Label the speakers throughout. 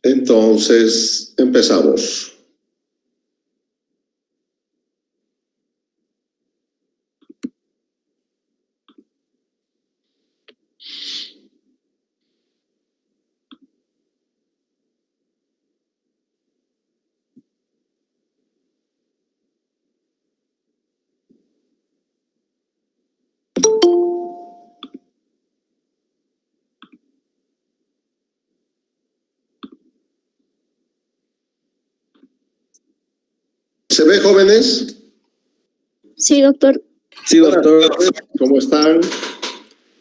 Speaker 1: Entonces, empezamos. ¿Se ve, jóvenes?
Speaker 2: Sí, doctor.
Speaker 3: Sí, doctor.
Speaker 1: ¿Cómo están?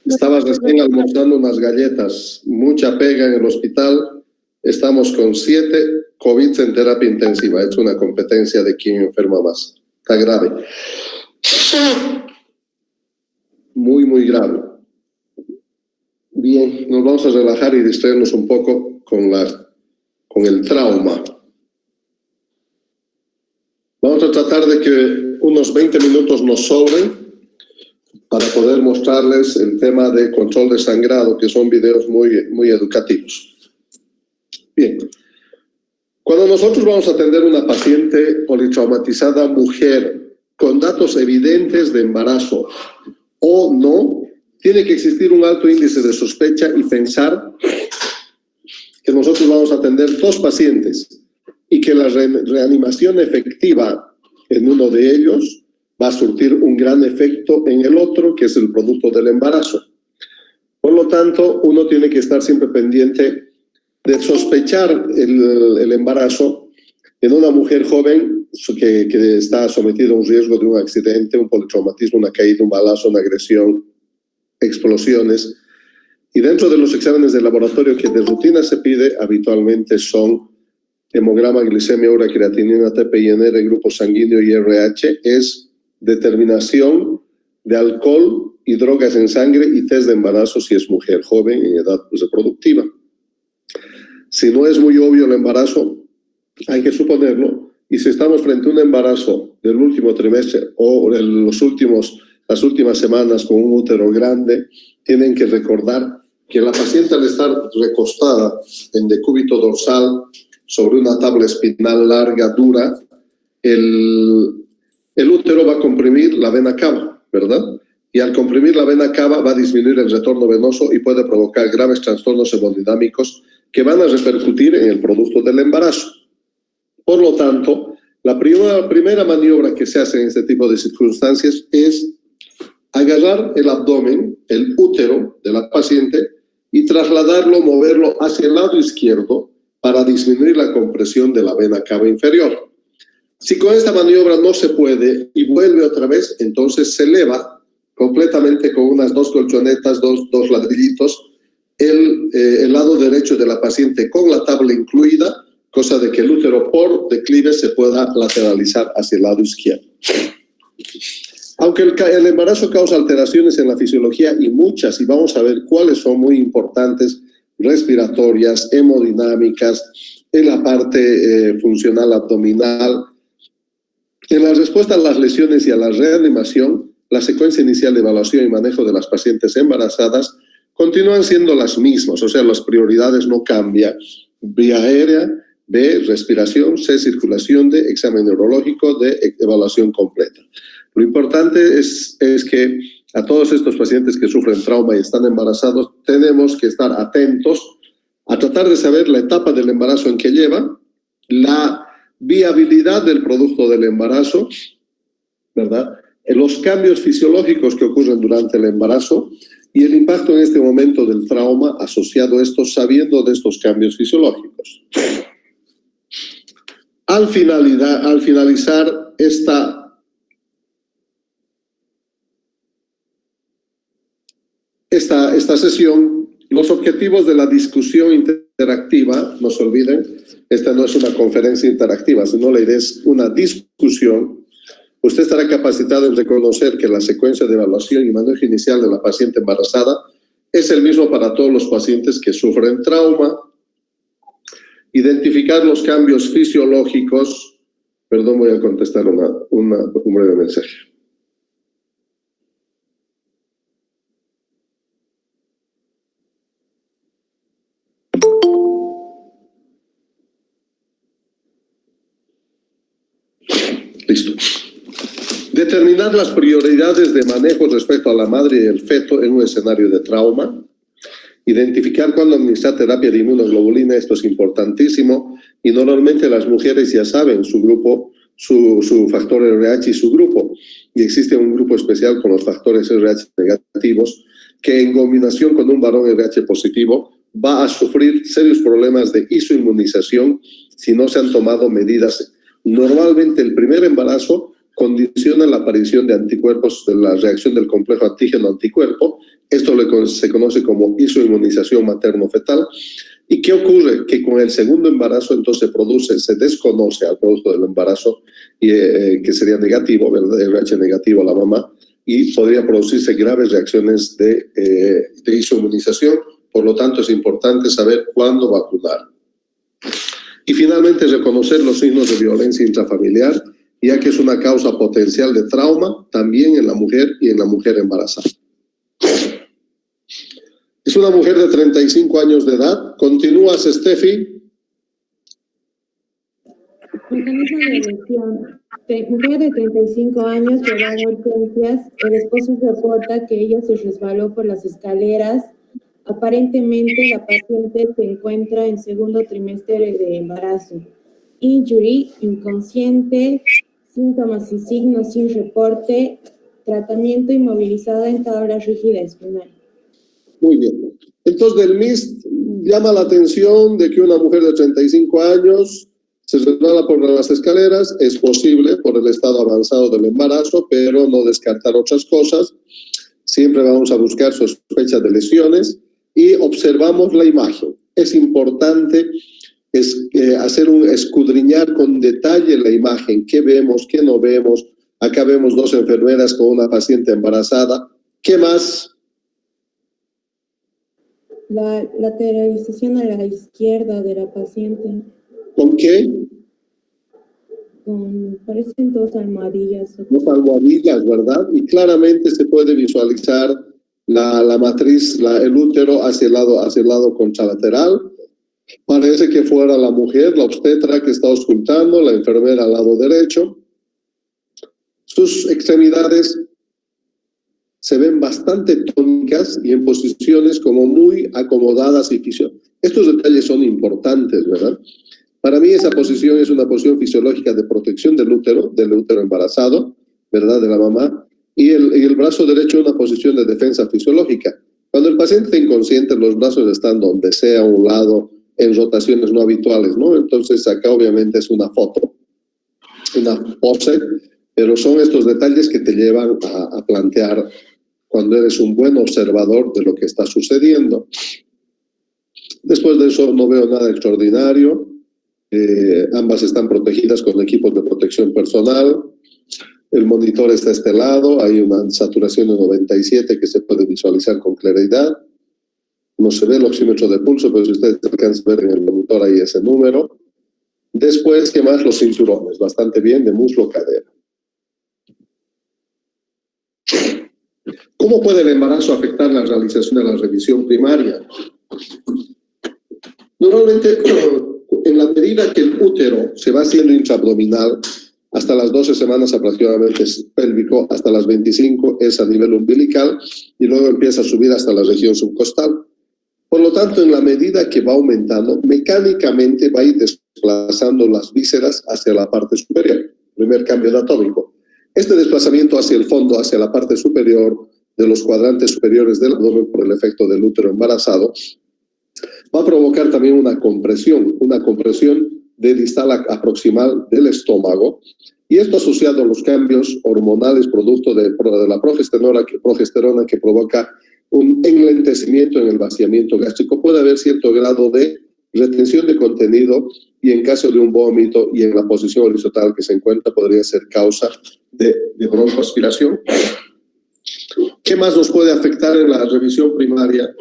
Speaker 1: Estabas recién almorzando unas galletas. Mucha pega en el hospital. Estamos con 7 COVID en terapia intensiva. He hecho una competencia de quién enferma más. Está grave. Muy grave. Bien, nos vamos a relajar y distraernos un poco con el trauma. Vamos a tratar de que unos 20 minutos nos sobren para poder mostrarles el tema de control de sangrado, que son videos muy educativos. Bien. Cuando nosotros vamos a atender una paciente politraumatizada mujer con datos evidentes de embarazo o no, tiene que existir un alto índice de sospecha y pensar que nosotros vamos a atender 2 pacientes y que la reanimación efectiva en uno de ellos va a surtir un gran efecto en el otro, que es el producto del embarazo. Por lo tanto, uno tiene que estar siempre pendiente de sospechar el embarazo en una mujer joven que está sometida a un riesgo de un accidente, un politraumatismo, una caída, un balazo, una agresión, explosiones. Y dentro de los exámenes de laboratorio que de rutina se pide, habitualmente son hemograma, glicemia, ura-creatinina, TPINR, grupo sanguíneo y RH, es determinación de alcohol y drogas en sangre y test de embarazo si es mujer joven en edad reproductiva. Si no es muy obvio el embarazo, hay que suponerlo, y si estamos frente a un embarazo del último trimestre o las últimas semanas con un útero grande, tienen que recordar que la paciente, al estar recostada en decúbito dorsal sobre una tabla espinal larga, dura, el útero va a comprimir la vena cava, ¿verdad? Y al comprimir la vena cava va a disminuir el retorno venoso y puede provocar graves trastornos hemodinámicos que van a repercutir en el producto del embarazo. Por lo tanto, la primera maniobra que se hace en este tipo de circunstancias es agarrar el abdomen, el útero de la paciente y trasladarlo, moverlo hacia el lado izquierdo para disminuir la compresión de la vena cava inferior. Si con esta maniobra no se puede y vuelve otra vez, entonces se eleva completamente con unas 2 colchonetas, dos ladrillitos, el lado derecho de la paciente con la tabla incluida, cosa de que el útero por declive se pueda lateralizar hacia el lado izquierdo. Aunque el embarazo causa alteraciones en la fisiología y muchas, y vamos a ver cuáles son muy importantes, respiratorias, hemodinámicas, en la parte funcional abdominal. En la respuesta a las lesiones y a la reanimación, la secuencia inicial de evaluación y manejo de las pacientes embarazadas continúan siendo las mismas, o sea, las prioridades no cambian. Vía aérea, B, respiración, C, circulación, D, examen neurológico, D, evaluación completa. Lo importante es que a todos estos pacientes que sufren trauma y están embarazados, tenemos que estar atentos a tratar de saber la etapa del embarazo en que lleva, la viabilidad del producto del embarazo, ¿verdad? Los cambios fisiológicos que ocurren durante el embarazo y el impacto en este momento del trauma asociado a esto, sabiendo de estos cambios fisiológicos. Al finalizar esta sesión, los objetivos de la discusión interactiva, no se olviden, esta no es una conferencia interactiva, sino la idea es una discusión. Usted estará capacitado en reconocer que la secuencia de evaluación y manejo inicial de la paciente embarazada es el mismo para todos los pacientes que sufren trauma. Identificar los cambios fisiológicos. Perdón, voy a contestar un breve mensaje. Listo. Determinar las prioridades de manejo respecto a la madre y el feto en un escenario de trauma. Identificar cuándo administrar terapia de inmunoglobulina, esto es importantísimo. Y normalmente las mujeres ya saben su grupo, su factor RH y su grupo. Y existe un grupo especial con los factores RH negativos que en combinación con un varón RH positivo va a sufrir serios problemas de isoinmunización si no se han tomado medidas. Normalmente el primer embarazo condiciona la aparición de anticuerpos, de la reacción del complejo antígeno-anticuerpo. Esto se conoce como isoinmunización materno-fetal. ¿Y qué ocurre? Que con el segundo embarazo entonces se desconoce al producto del embarazo, que sería negativo, ¿verdad? RH negativo a la mamá, y podría producirse graves reacciones de isoinmunización. Por lo tanto, es importante saber cuándo vacunar. Y finalmente, reconocer los signos de violencia intrafamiliar, ya que es una causa potencial de trauma también en la mujer y en la mujer embarazada. Es una mujer de 35 años de edad. ¿Continúas, Steffi?
Speaker 3: Mecanismo de lesión. Mujer de 35 años que va a urgencias. El esposo reporta que ella se resbaló por las escaleras. Aparentemente la paciente se encuentra en segundo trimestre de embarazo. Injury, inconsciente, síntomas y signos sin reporte, tratamiento inmovilizada en tabla rígida espinal.
Speaker 1: Muy bien. Entonces, del MIST llama la atención de que una mujer de 35 años se resbala por las escaleras. Es posible por el estado avanzado del embarazo, pero no descartar otras cosas. Siempre vamos a buscar sospechas de lesiones y observamos la imagen. Es importante escudriñar con detalle la imagen. ¿Qué vemos? ¿Qué no vemos? Acá vemos dos enfermeras con una paciente embarazada. ¿Qué más?
Speaker 3: La lateralización a la izquierda de la paciente.
Speaker 1: ¿Con qué?
Speaker 3: Parecen dos almohadillas.
Speaker 1: Dos almohadillas, ¿verdad? Y claramente se puede visualizar la matriz, el útero hacia el lado contralateral. Parece que fuera la mujer, la obstetra que está auscultando, la enfermera al lado derecho. Sus extremidades se ven bastante tónicas y en posiciones como muy acomodadas y fisiológicas. Estos detalles son importantes, ¿verdad? Para mí esa posición es una posición fisiológica de protección del útero embarazado, ¿verdad? De la mamá. Y el brazo derecho es una posición de defensa fisiológica. Cuando el paciente está inconsciente, los brazos están donde sea, a un lado, en rotaciones no habituales, ¿no? Entonces acá obviamente es una foto, una pose, pero son estos detalles que te llevan a plantear cuando eres un buen observador de lo que está sucediendo. Después de eso no veo nada extraordinario. Ambas están protegidas con equipos de protección personal. El monitor está a este lado. Hay una saturación de 97 que se puede visualizar con claridad. No se ve el oxímetro de pulso, pero si ustedes alcanzan a ver en el monitor ahí ese número. Después, ¿qué más? Los cinturones, bastante bien, de muslo-cadera. ¿Cómo puede el embarazo afectar la realización de la revisión primaria? Normalmente, en la medida que el útero se va haciendo intraabdominal, hasta las 12 semanas aproximadamente es pélvico, hasta las 25 es a nivel umbilical y luego empieza a subir hasta la región subcostal. Por lo tanto, en la medida que va aumentando, mecánicamente va a ir desplazando las vísceras hacia la parte superior. Primer cambio anatómico. Este desplazamiento hacia el fondo, hacia la parte superior de los cuadrantes superiores del abdomen por el efecto del útero embarazado, va a provocar también una compresión de distal a proximal del estómago, y esto asociado a los cambios hormonales producto de la progesterona que provoca un enlentecimiento en el vaciamiento gástrico. Puede haber cierto grado de retención de contenido y en caso de un vómito y en la posición horizontal que se encuentra podría ser causa de broncoaspiración. ¿Qué más nos puede afectar en la revisión primaria?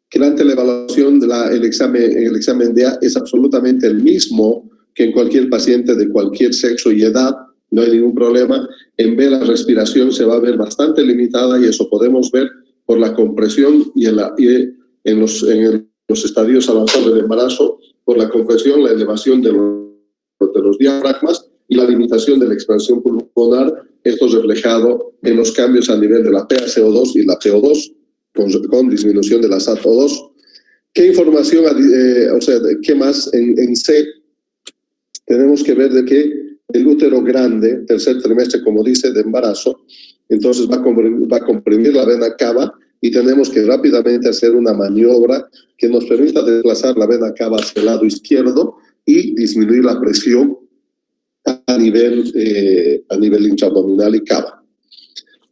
Speaker 1: Que ante la evaluación el examen DEA es absolutamente el mismo que en cualquier paciente de cualquier sexo y edad, no hay ningún problema. En B la respiración se va a ver bastante limitada y eso podemos ver por la compresión y en los estadios avanzados del embarazo, por la compresión, la elevación de los diafragmas y la limitación de la expansión pulmonar, esto es reflejado en los cambios a nivel de la PaCO2 y la CO2, con disminución de la SaTO2. ¿Qué información, qué más en C? Tenemos que ver de que el útero grande, tercer trimestre, como dice, de embarazo, entonces va a comprimir la vena cava y tenemos que rápidamente hacer una maniobra que nos permita desplazar la vena cava hacia el lado izquierdo y disminuir la presión a nivel intraabdominal y cava.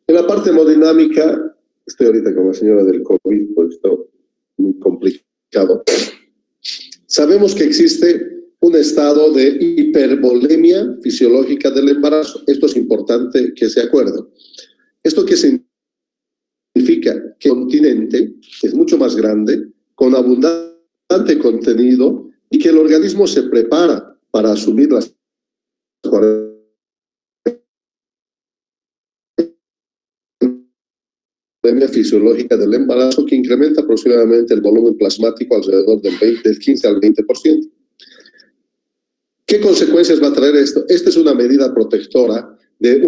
Speaker 1: En la parte hemodinámica, estoy ahorita con la señora del COVID, porque está muy complicado. Sabemos que existe un estado de hipervolemia fisiológica del embarazo. Esto es importante que se acuerden. ¿Esto qué significa? Que el continente es mucho más grande, con abundante contenido, y que el organismo se prepara para asumir las fisiológica del embarazo, que incrementa aproximadamente el volumen plasmático alrededor del 15 al 20%. ¿Qué consecuencias va a traer esto? Esta es una medida protectora de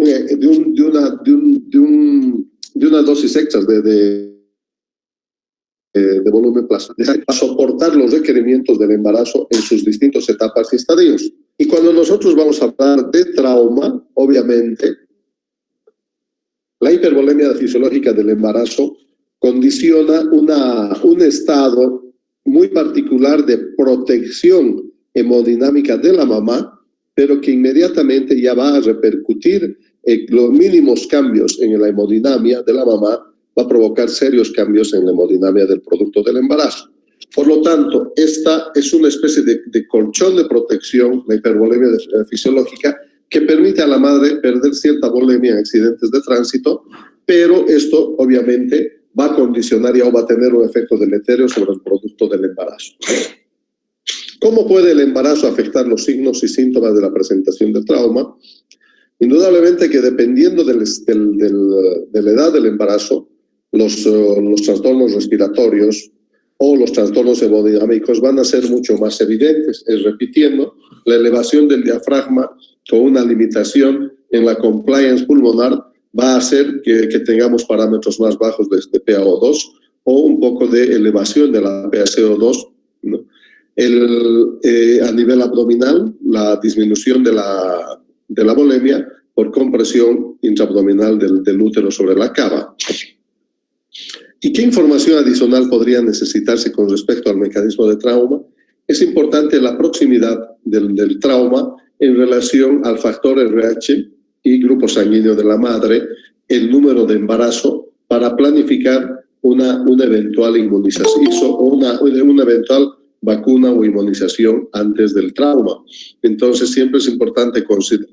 Speaker 1: una dosis extra de volumen plasmático para soportar los requerimientos del embarazo en sus distintas etapas y estadios. Y cuando nosotros vamos a hablar de trauma, obviamente, la hipervolemia fisiológica del embarazo condiciona un estado muy particular de protección hemodinámica de la mamá, pero que inmediatamente ya va a repercutir los mínimos cambios en la hemodinamia de la mamá, va a provocar serios cambios en la hemodinamia del producto del embarazo. Por lo tanto, esta es una especie de colchón de protección, la hipervolemia fisiológica, que permite a la madre perder cierta volemia en accidentes de tránsito, pero esto obviamente va a condicionar o va a tener un efecto deleterio sobre el producto del embarazo. ¿Cómo puede el embarazo afectar los signos y síntomas de la presentación del trauma? Indudablemente que dependiendo de la edad del embarazo, los trastornos respiratorios o los trastornos hemodinámicos van a ser mucho más evidentes. Repitiendo, la elevación del diafragma con una limitación en la compliance pulmonar va a hacer que tengamos parámetros más bajos de PaO2 o un poco de elevación de la PaCO2, ¿no? A nivel abdominal, la disminución de la volemia por compresión intraabdominal del útero sobre la cava. ¿Y qué información adicional podría necesitarse con respecto al mecanismo de trauma? Es importante la proximidad del trauma en relación al factor RH y grupo sanguíneo de la madre, el número de embarazo, para planificar una eventual inmunización o una eventual vacuna o inmunización antes del trauma. Entonces, siempre es importante,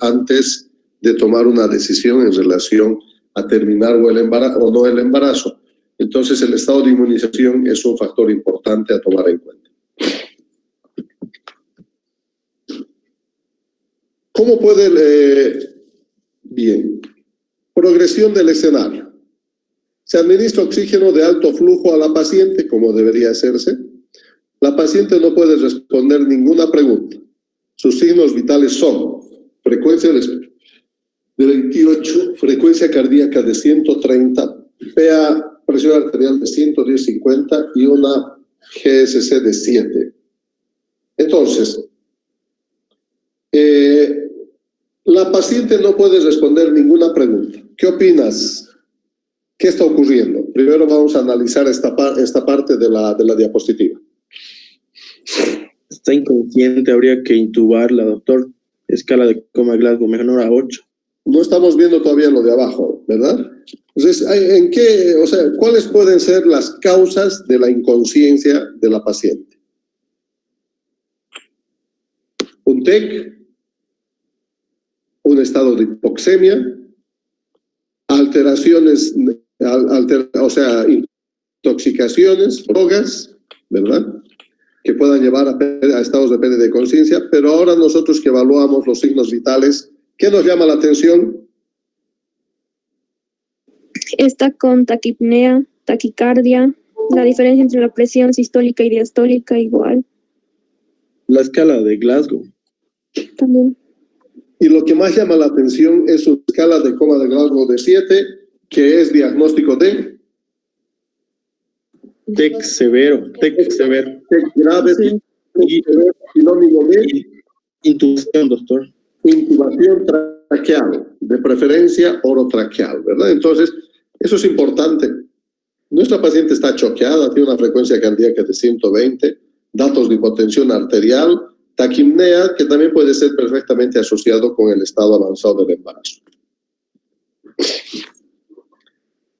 Speaker 1: antes de tomar una decisión en relación a terminar o no el embarazo. Entonces, el estado de inmunización es un factor importante a tomar en cuenta. ¿Cómo puede? Bien. Progresión del escenario. Se administra oxígeno de alto flujo a la paciente, como debería hacerse. La paciente no puede responder ninguna pregunta. Sus signos vitales son frecuencia de 28, frecuencia cardíaca de 130, PA, presión arterial de 110/50 y una GSC de 7. Entonces, la paciente no puede responder ninguna pregunta. ¿Qué opinas? ¿Qué está ocurriendo? Primero vamos a analizar esta parte de la diapositiva.
Speaker 4: Está inconsciente, habría que intubarla, doctor. Escala de coma Glasgow menor a 8.
Speaker 1: No estamos viendo todavía lo de abajo, ¿verdad? Entonces, ¿cuáles pueden ser las causas de la inconsciencia de la paciente? Un TEC, un estado de hipoxemia, alteraciones, intoxicaciones, drogas, ¿verdad?, que puedan llevar a estados de pérdida de conciencia. Pero ahora nosotros que evaluamos los signos vitales, ¿qué nos llama la atención?
Speaker 2: Está con taquipnea, taquicardia, la diferencia entre la presión sistólica y diastólica igual.
Speaker 4: La escala de Glasgow.
Speaker 2: También.
Speaker 1: Y lo que más llama la atención es una escala de coma de Glasgow de 7, que es diagnóstico de
Speaker 4: TEC severo, TEC severo.
Speaker 1: TEC grave,
Speaker 2: Sí.
Speaker 1: sinónimo de
Speaker 4: Intubación, doctor.
Speaker 1: intubación traqueal, de preferencia orotraqueal, ¿verdad? Entonces, eso es importante. Nuestra paciente está choqueada, tiene una frecuencia cardíaca de 120, datos de hipotensión arterial, taquipnea, que también puede ser perfectamente asociado con el estado avanzado del embarazo.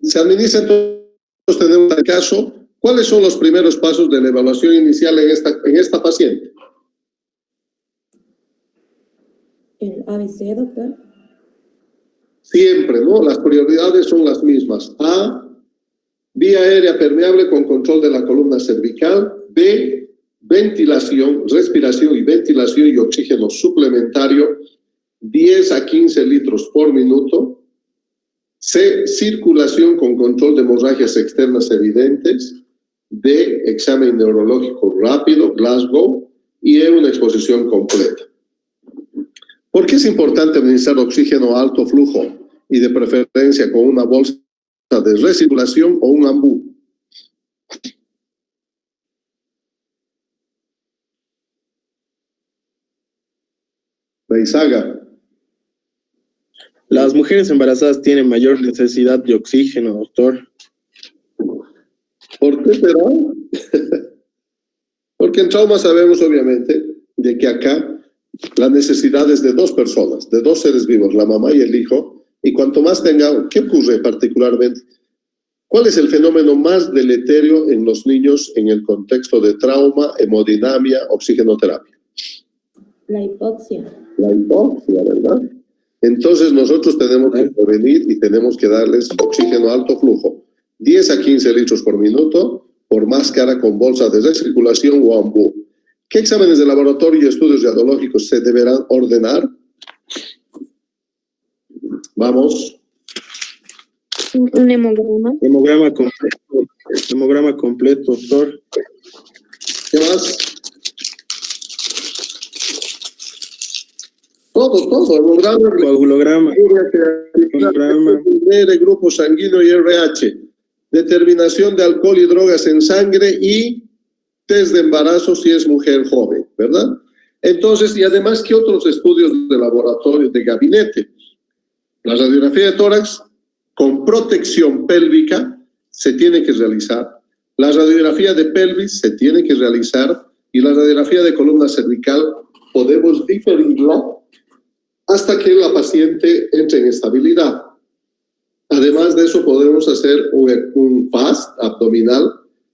Speaker 1: Se administra entonces, tenemos el caso. ¿Cuáles son los primeros pasos de la evaluación inicial en esta paciente?
Speaker 3: El ABC, doctor.
Speaker 1: Siempre, ¿no? Las prioridades son las mismas. A, vía aérea permeable con control de la columna cervical. B, ventilación, respiración y ventilación y oxígeno suplementario, 10 a 15 litros por minuto. C, circulación con control de hemorragias externas evidentes. D, examen neurológico rápido, Glasgow. Y E, una exposición completa. ¿Por qué es importante administrar oxígeno a alto flujo y de preferencia con una bolsa de recirculación o un ambú? Reizaga.
Speaker 4: Las mujeres embarazadas tienen mayor necesidad de oxígeno, doctor.
Speaker 1: ¿Por qué será? Porque en trauma sabemos obviamente de que acá la necesidad es de dos personas, de dos seres vivos, la mamá y el hijo, y cuanto más tenga, ¿qué ocurre particularmente? ¿Cuál es el fenómeno más deleterio en los niños en el contexto de trauma, hemodinamia, oxigenoterapia?
Speaker 3: La hipoxia.
Speaker 1: La hipoxia, ¿verdad? Entonces nosotros tenemos que prevenir y tenemos que darles oxígeno a alto flujo, 10 a 15 litros por minuto, por máscara con bolsa de recirculación o ambú. ¿Qué exámenes de laboratorio y estudios radiológicos se deberán ordenar? Vamos.
Speaker 2: Un hemograma.
Speaker 4: Hemograma completo, doctor.
Speaker 1: ¿Qué más? Todo. Hemograma,
Speaker 4: Coagulograma.
Speaker 1: grupo sanguíneo y RH. Determinación de alcohol y drogas en sangre y test de embarazo si es mujer joven, ¿verdad? Entonces, y además, ¿qué otros estudios de laboratorio, de gabinete? La radiografía de tórax con protección pélvica se tiene que realizar. La radiografía de pelvis se tiene que realizar y la radiografía de columna cervical podemos diferirla hasta que la paciente entre en estabilidad. Además de eso, podemos hacer un FAST abdominal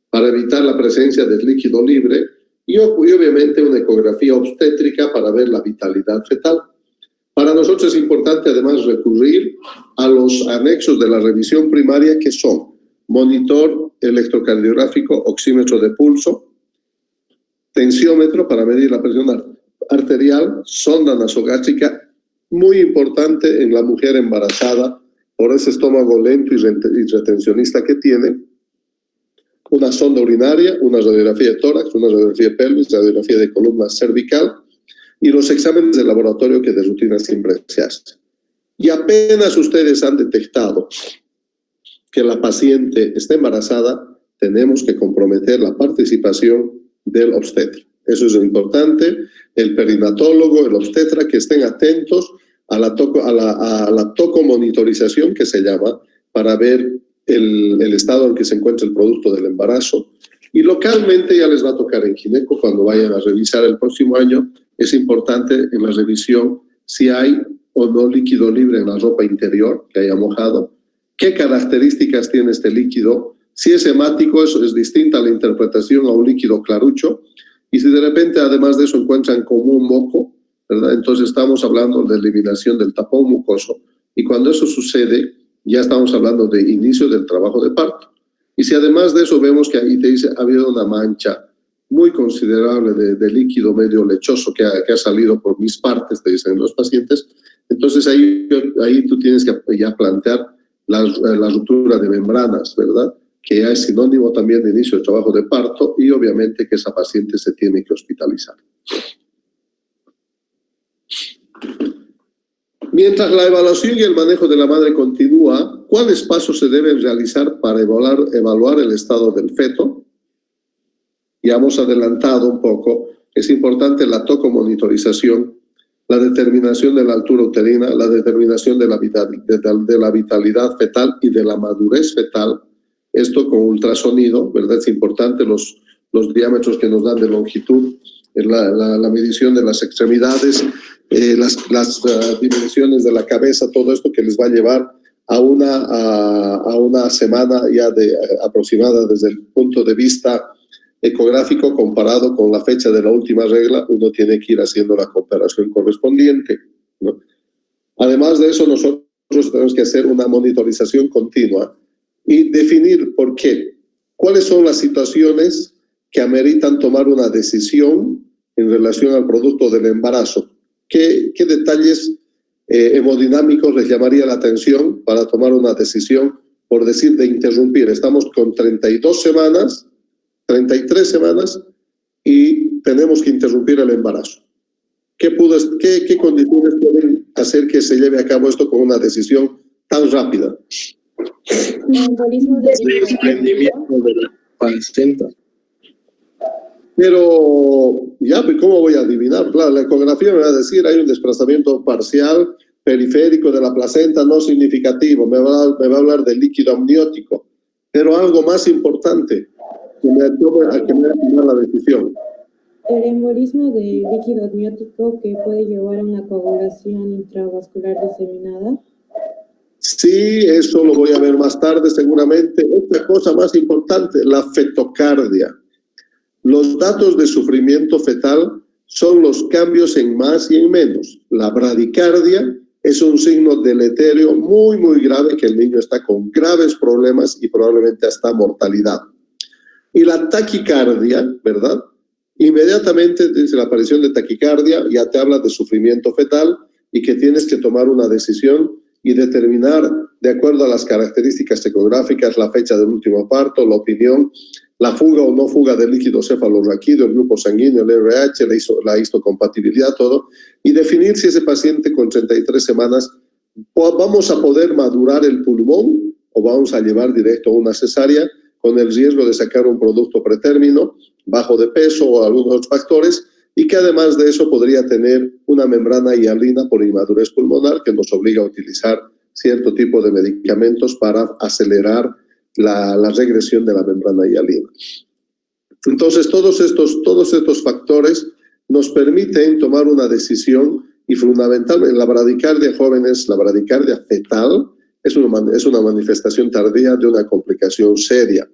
Speaker 1: para evitar la presencia del líquido libre y obviamente una ecografía obstétrica para ver la vitalidad fetal. Para nosotros es importante además recurrir a los anexos de la revisión primaria que son monitor electrocardiográfico, oxímetro de pulso, tensiómetro para medir la presión arterial, sonda nasogástrica, muy importante en la mujer embarazada por ese estómago lento y retencionista que tiene, una sonda urinaria, una radiografía de tórax, una radiografía de pelvis, radiografía de columna cervical y los exámenes de laboratorio que de rutina siempre se hacen. Y apenas ustedes han detectado que la paciente está embarazada, tenemos que comprometer la participación del obstetra. Eso es lo importante, el perinatólogo, el obstetra, que estén atentos a la tocomonitorización que se llama, para ver el estado en que se encuentra el producto del embarazo. Y localmente ya les va a tocar en gineco cuando vayan a revisar el próximo año. Es importante en la revisión si hay o no líquido libre en la ropa interior que haya mojado, qué características tiene este líquido, si es hemático, eso es distinta a la interpretación a un líquido clarucho, y si de repente además de eso encuentran como un moco, ¿verdad? Entonces estamos hablando de eliminación del tapón mucoso, y cuando eso sucede ya estamos hablando de inicio del trabajo de parto. Y si además de eso vemos que ahí te dice ha habido una mancha muy considerable de líquido medio lechoso que ha salido por mis partes, te dicen los pacientes, entonces ahí tú tienes que ya plantear la ruptura de membranas, ¿verdad? Que ya es sinónimo también de inicio del trabajo de parto y obviamente que esa paciente se tiene que hospitalizar. Mientras la evaluación y el manejo de la madre continúa, ¿cuáles pasos se deben realizar para evaluar el estado del feto? Ya hemos adelantado un poco. Es importante la tocomonitorización, la determinación de la altura uterina, la determinación de la vitalidad fetal y de la madurez fetal. Esto con ultrasonido, ¿verdad? Es importante los diámetros que nos dan de longitud, la medición de las extremidades, las dimensiones de la cabeza, todo esto que les va a llevar a una semana ya aproximada desde el punto de vista ecográfico comparado con la fecha de la última regla. Uno tiene que ir haciendo la comparación correspondiente, ¿no? Además de eso, nosotros tenemos que hacer una monitorización continua y definir por qué, cuáles son las situaciones que ameritan tomar una decisión en relación al producto del embarazo. ¿Qué detalles hemodinámicos les llamaría la atención para tomar una decisión, por decir, de interrumpir? Estamos con 33 semanas y tenemos que interrumpir el embarazo. ¿Qué condiciones pueden hacer que se lleve a cabo esto con una decisión tan rápida?
Speaker 3: Embolismo de
Speaker 4: desprendimiento de la placenta.
Speaker 1: Pero, ¿cómo voy a adivinar? Claro, la ecografía me va a decir hay un desplazamiento parcial periférico de la placenta no significativo, me va a hablar de líquido amniótico, pero algo más importante que me ayude a tomar la decisión.
Speaker 3: El embolismo de líquido amniótico que puede llevar a una coagulación intravascular diseminada.
Speaker 1: Sí, eso lo voy a ver más tarde seguramente. Otra cosa más importante, la fetocardia. Los datos de sufrimiento fetal son los cambios en más y en menos. La bradicardia es un signo deleterio muy, muy grave, que el niño está con graves problemas y probablemente hasta mortalidad. Y la taquicardia, ¿verdad? Inmediatamente dice la aparición de taquicardia, ya te habla de sufrimiento fetal y que tienes que tomar una decisión y determinar, de acuerdo a las características ecográficas, la fecha del último parto, la opinión, la fuga o no fuga del líquido cefalorraquídeo, el grupo sanguíneo, el RH, la histocompatibilidad, todo, y definir si ese paciente con 33 semanas vamos a poder madurar el pulmón o vamos a llevar directo a una cesárea con el riesgo de sacar un producto pretérmino, bajo de peso o algunos otros factores, y que además de eso podría tener una membrana hialina por inmadurez pulmonar que nos obliga a utilizar cierto tipo de medicamentos para acelerar la regresión de la membrana hialina. Entonces, todos estos factores nos permiten tomar una decisión y fundamentalmente la bradicardia, jóvenes, la bradicardia fetal es una manifestación tardía de una complicación seria.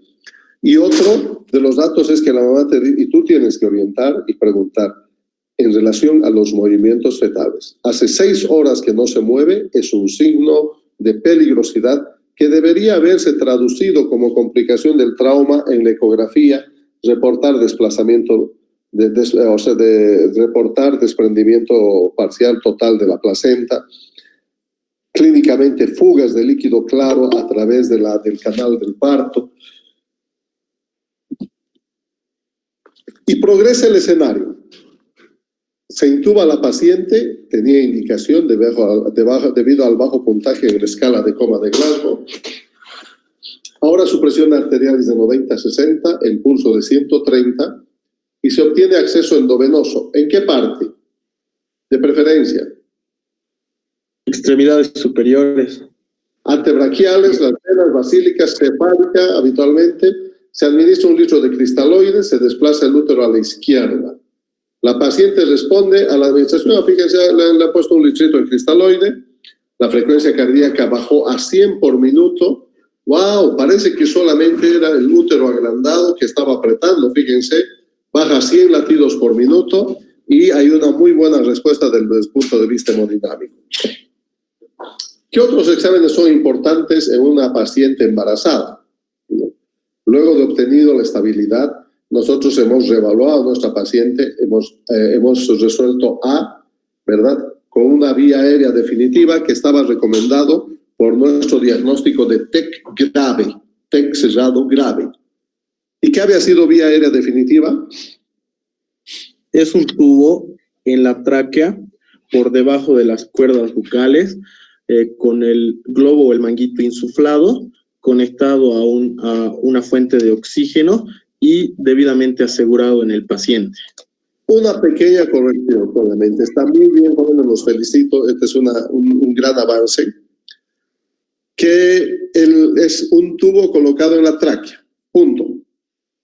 Speaker 1: Y otro de los datos es que la mamá te dice, y tú tienes que orientar y preguntar en relación a los movimientos fetales. Hace 6 horas que no se mueve, es un signo de peligrosidad que debería haberse traducido como complicación del trauma en la ecografía, reportar desplazamiento, reportar desprendimiento parcial total de la placenta, clínicamente fugas de líquido claro a través del canal del parto. Y progresa el escenario. Se intuba a la paciente, tenía indicación debido al bajo puntaje en la escala de coma de Glasgow. Ahora su presión arterial es de 90-60, el pulso de 130 y se obtiene acceso endovenoso. ¿En qué parte? De preferencia.
Speaker 4: Extremidades superiores.
Speaker 1: Antebraquiales, las venas basílicas, cefálica, habitualmente. Se administra un litro de cristaloide, se desplaza el útero a la izquierda. La paciente responde a la administración, fíjense, le ha puesto un litrito de cristaloide, la frecuencia cardíaca bajó a 100 por minuto. ¡Wow! Parece que solamente era el útero agrandado que estaba apretando, fíjense, baja a 100 latidos por minuto y hay una muy buena respuesta desde el punto de vista hemodinámico. ¿Qué otros exámenes son importantes en una paciente embarazada? Luego de obtenido la estabilidad, nosotros hemos reevaluado a nuestra paciente, hemos resuelto ¿verdad? Con una vía aérea definitiva que estaba recomendado por nuestro diagnóstico de TEC grave, TEC cerrado grave. ¿Y qué había sido vía aérea definitiva?
Speaker 4: Es un tubo en la tráquea por debajo de las cuerdas bucales, con el globo o el manguito insuflado, conectado a una fuente de oxígeno y debidamente asegurado en el paciente.
Speaker 1: Una pequeña corrección, obviamente. Está muy bien, jóvenes, los felicito. Este es un gran avance. Que es un tubo colocado en la tráquea, punto,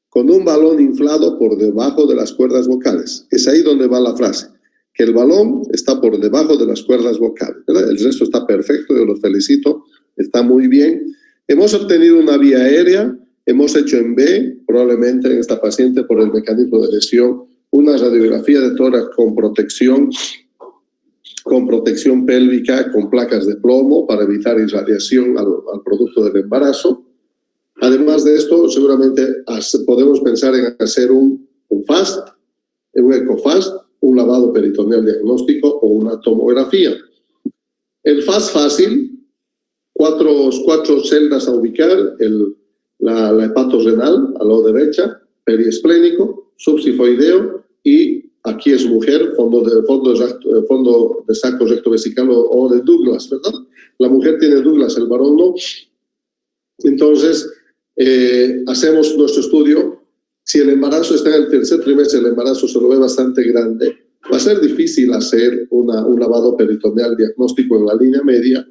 Speaker 1: con un balón inflado por debajo de las cuerdas vocales. Es ahí donde va la frase, que el balón está por debajo de las cuerdas vocales, ¿verdad? El resto está perfecto, yo los felicito, está muy bien. Hemos obtenido una vía aérea, hemos hecho en B, probablemente en esta paciente por el mecanismo de lesión, una radiografía de tórax con protección pélvica, con placas de plomo para evitar irradiación al producto del embarazo. Además de esto, seguramente podemos pensar en hacer un FAST, un EcoFAST, un lavado peritoneal diagnóstico o una tomografía. El FAST fácil, cuatro celdas a ubicar, la hepatorrenal a la derecha, periesplénico, subsifoideo y aquí es mujer, fondo de saco recto vesical o de Douglas, ¿verdad? La mujer tiene Douglas, el varón no. Entonces, hacemos nuestro estudio. Si el embarazo está en el tercer trimestre, el embarazo se lo ve bastante grande, va a ser difícil hacer un lavado peritoneal diagnóstico en la línea media.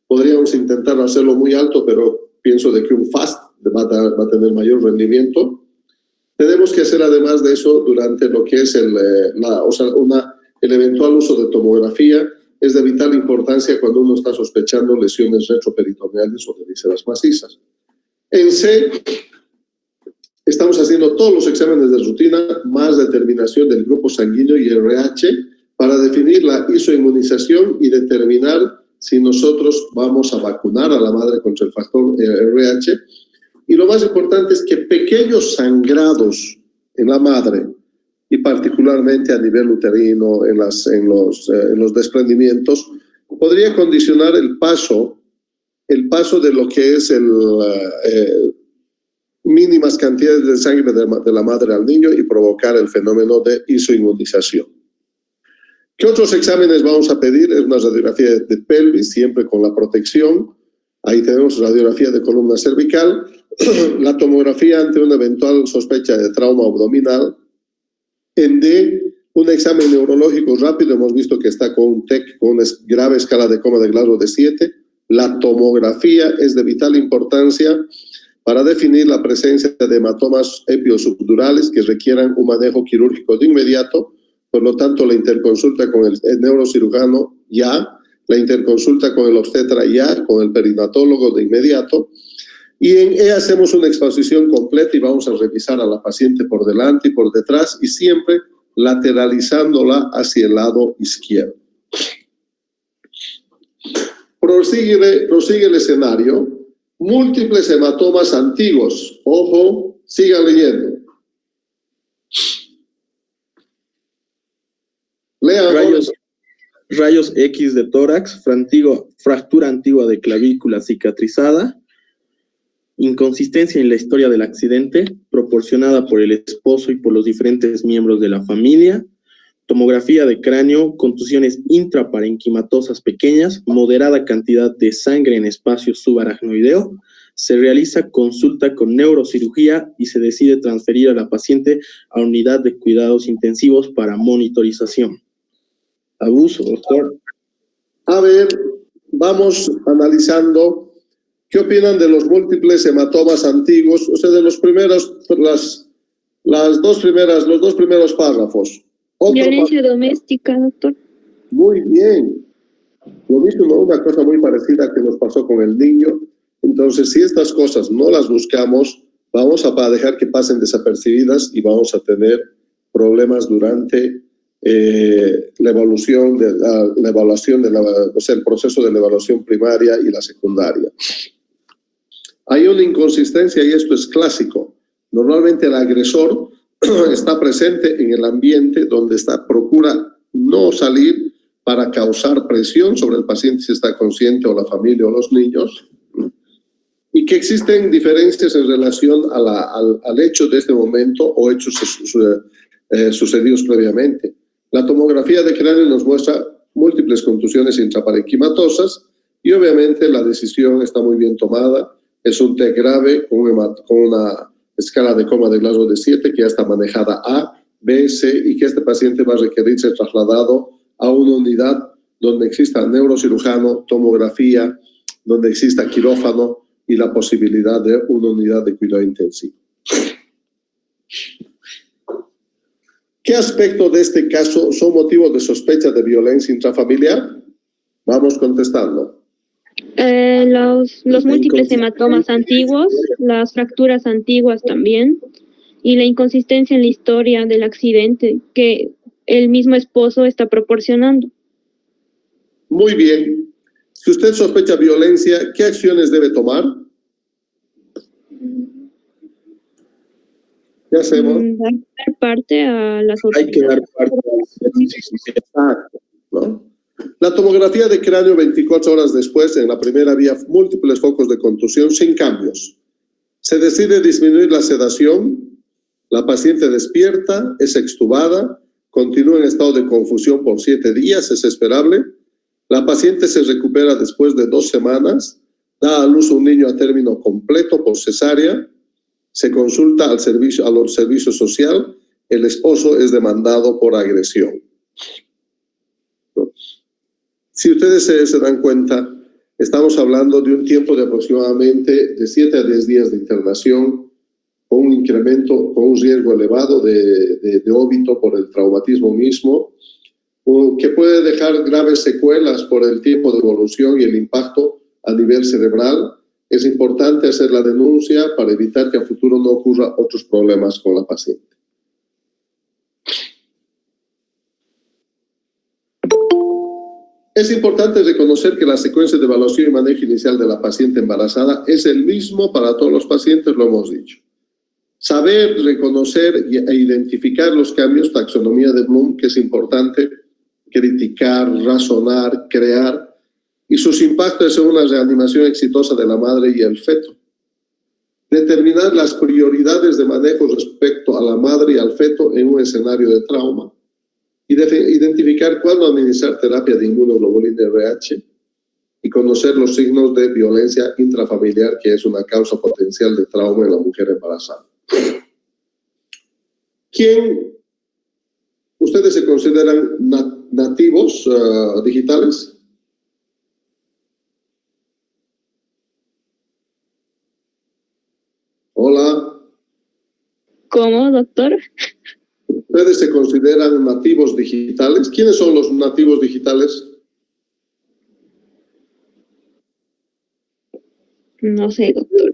Speaker 1: Podríamos intentar hacerlo muy alto, pero pienso de que un FAST va a tener mayor rendimiento. Tenemos que hacer además de eso durante lo que es el eventual uso de tomografía. Es de vital importancia cuando uno está sospechando lesiones retroperitoneales o de vísceras macizas. En C, estamos haciendo todos los exámenes de rutina, más determinación del grupo sanguíneo y RH para definir la isoinmunización y determinar si nosotros vamos a vacunar a la madre contra el factor RH. Y lo más importante es que pequeños sangrados en la madre, y particularmente a nivel uterino, en los desprendimientos, podría condicionar el paso de lo que es mínimas cantidades de sangre de la madre al niño y provocar el fenómeno de isoinmunización. ¿Qué otros exámenes vamos a pedir? Es una radiografía de pelvis, siempre con la protección. Ahí tenemos radiografía de columna cervical, la tomografía ante una eventual sospecha de trauma abdominal. En D, un examen neurológico rápido, hemos visto que está con un TEC, con una grave escala de coma de Glasgow de 7. La tomografía es de vital importancia para definir la presencia de hematomas epiosubdurales que requieran un manejo quirúrgico de inmediato. Por lo tanto, la interconsulta con el neurocirujano ya, la interconsulta con el obstetra ya, con el perinatólogo de inmediato. Y en E hacemos una exposición completa y vamos a revisar a la paciente por delante y por detrás y siempre lateralizándola hacia el lado izquierdo. Prosigue el escenario. Múltiples hematomas antiguos. Ojo, sigan leyendo. Lean.
Speaker 4: Rayos X de tórax, fractura antigua de clavícula cicatrizada, inconsistencia en la historia del accidente proporcionada por el esposo y por los diferentes miembros de la familia, tomografía de cráneo, contusiones intraparenquimatosas pequeñas, moderada cantidad de sangre en espacio subaracnoideo, se realiza consulta con neurocirugía y se decide transferir a la paciente a unidad de cuidados intensivos para monitorización. Abuso, doctor.
Speaker 1: A ver, vamos analizando qué opinan de los múltiples hematomas antiguos, o sea, de los dos primeros párrafos.
Speaker 2: Violencia doméstica, doctor.
Speaker 1: Muy bien. Lo mismo, ¿no? Una cosa muy parecida que nos pasó con el niño. Entonces, si estas cosas no las buscamos, vamos a dejar que pasen desapercibidas y vamos a tener problemas durante la evaluación el proceso de la evaluación primaria y la secundaria. Hay una inconsistencia y esto es clásico. Normalmente el agresor está presente en el ambiente donde procura no salir para causar presión sobre el paciente si está consciente o la familia o los niños, y que existen diferencias en relación al hecho de este momento o hechos sucedidos previamente. La tomografía de cráneo nos muestra múltiples contusiones intraparenquimatosas y obviamente la decisión está muy bien tomada. Es un TEC grave con una escala de coma de Glasgow de 7 que ya está manejada A, B, C y que este paciente va a requerir ser trasladado a una unidad donde exista neurocirujano, tomografía, donde exista quirófano y la posibilidad de una unidad de cuidado intensivo. ¿Qué aspectos de este caso son motivos de sospecha de violencia intrafamiliar? Vamos contestando.
Speaker 2: Los múltiples hematomas antiguos, las fracturas antiguas también, y la inconsistencia en la historia del accidente que el mismo esposo está proporcionando.
Speaker 1: Muy bien. Si usted sospecha violencia, ¿qué acciones debe tomar? ¿Qué hacemos?
Speaker 2: Dar parte a las
Speaker 4: Hay que dar parte a la
Speaker 1: ¿no? La tomografía de cráneo 24 horas después, en la primera había múltiples focos de contusión sin cambios. Se decide disminuir la sedación, la paciente despierta, es extubada, continúa en estado de confusión por 7 días, es esperable. La paciente se recupera después de 2 semanas, da a luz un niño a término completo por cesárea, se consulta al servicio social, el esposo es demandado por agresión. Si ustedes se dan cuenta, estamos hablando de un tiempo de aproximadamente de 7 a 10 días de internación, con un incremento, con un riesgo elevado de óbito por el traumatismo mismo, que puede dejar graves secuelas por el tiempo de evolución y el impacto a nivel cerebral. Es importante hacer la denuncia para evitar que a futuro no ocurra otros problemas con la paciente. Es importante reconocer que la secuencia de evaluación y manejo inicial de la paciente embarazada es el mismo para todos los pacientes, lo hemos dicho. Saber, reconocer e identificar los cambios, taxonomía de Bloom, que es importante, criticar, razonar, crear, y sus impactos en una reanimación exitosa de la madre y el feto. Determinar las prioridades de manejo respecto a la madre y al feto en un escenario de trauma. Y identificar cuándo administrar terapia de inmunoglobulina RH y conocer los signos de violencia intrafamiliar, que es una causa potencial de trauma en la mujer embarazada. ¿Quién ustedes se consideran nativos digitales? Hola.
Speaker 2: ¿Cómo, doctor?
Speaker 1: ¿Ustedes se consideran nativos digitales? ¿Quiénes son los nativos digitales?
Speaker 2: No sé, doctor.